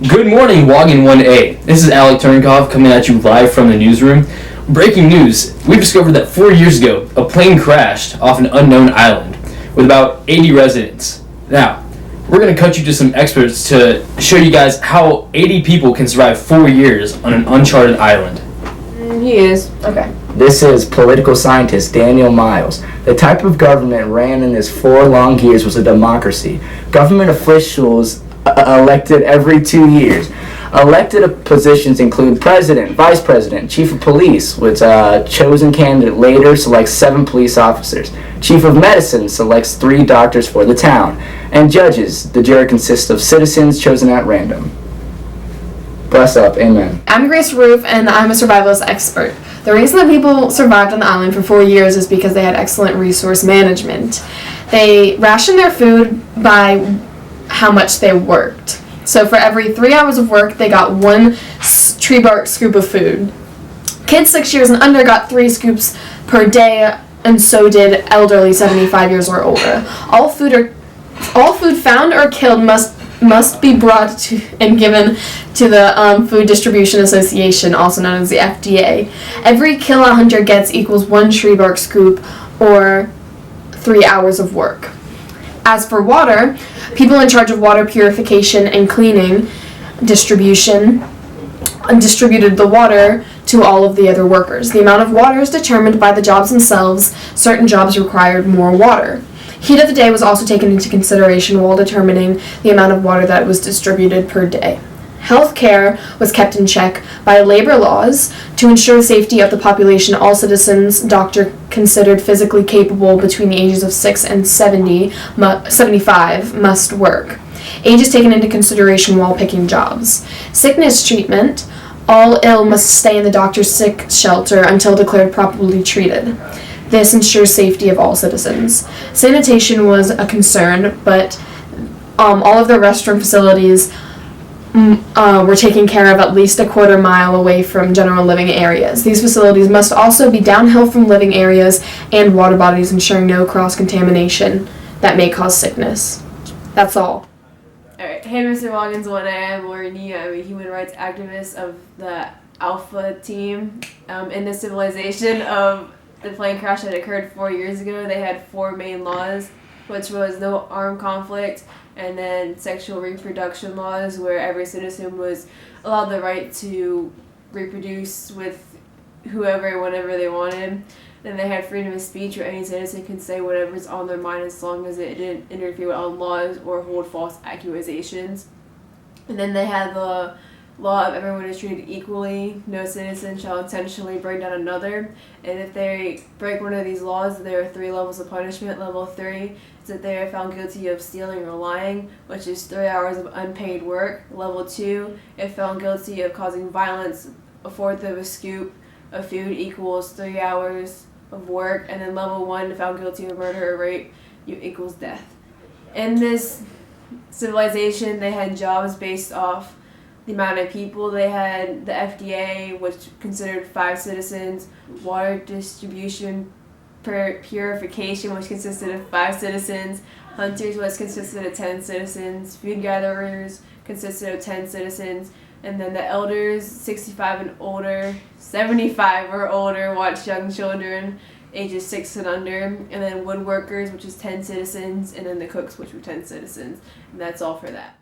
Good morning, Waagen 1A. This is Alec Turnkov coming at you live from the newsroom. Breaking news, we've discovered that 4 years ago, a plane crashed off an unknown island with about 80 residents. Now, we're going to cut you to some experts to show you guys how 80 people can survive 4 years on an uncharted island. He is. Okay. This is political scientist Daniel Miles. The type of government ran in his 4 long years was a democracy. Government officials elected every 2 years. Elected positions include president, vice president, chief of police, which chosen candidate later selects 7 police officers. Chief of medicine selects 3 doctors for the town. And judges, the jury consists of citizens chosen at random. Bless up, amen. I'm Grace Roof, and I'm a survivalist expert. The reason that people survived on the island for 4 years is because they had excellent resource management. They rationed their food by how much they worked. So for every 3 hours of work, they got 1 tree bark scoop of food. Kids 6 years and under got 3 scoops per day, and so did elderly 75 years or older. All food found or killed must be brought to and given to the Food Distribution Association, also known as the FDA. Every kill a hunter gets equals 1 tree bark scoop or 3 hours of work. As for water, people in charge of water purification and cleaning distributed the water to all of the other workers. The amount of water is determined by the jobs themselves. Certain jobs required more water. Heat of the day was also taken into consideration while determining the amount of water that was distributed per day. Health care was kept in check by labor laws to ensure the safety of the population. All citizens, doctor considered physically capable between the ages of 6 and 75 must work. Age is taken into consideration while picking jobs. Sickness treatment. All ill must stay in the doctor's sick shelter until declared properly treated. This ensures safety of all citizens. Sanitation was a concern, but all of the restroom facilities were taken care of at least a quarter mile away from general living areas. These facilities must also be downhill from living areas and water bodies, ensuring no cross-contamination that may cause sickness. That's all. Alright, hey Mr. Waagen's 1A, I'm Lauren Yee. I'm a human rights activist of the Alpha team. In the civilization of the plane crash that occurred 4 years ago, they had 4 main laws, which was no armed conflict, and then sexual reproduction laws, where every citizen was allowed the right to reproduce with whoever and whenever they wanted. Then they had freedom of speech, where any citizen can say whatever's on their mind as long as it didn't interfere with laws or hold false accusations. And then they had the law of everyone is treated equally. No citizen shall intentionally bring down another. And if they break one of these laws, there are 3 levels of punishment. Level 3 is that they are found guilty of stealing or lying, which is 3 hours of unpaid work. Level 2, if found guilty of causing violence, a fourth of a scoop of food equals 3 hours of work. And then level 1, if found guilty of murder or rape, equals death. In this civilization, they had jobs based off the amount of people. They had the FDA, which considered 5 citizens, water distribution purification, which consisted of 5 citizens, hunters, which consisted of 10 citizens, food gatherers consisted of 10 citizens, and then the elders, 65 and older, 75 or older, watch young children, ages 6 and under, and then woodworkers, which is 10 citizens, and then the cooks, which were 10 citizens, and that's all for that.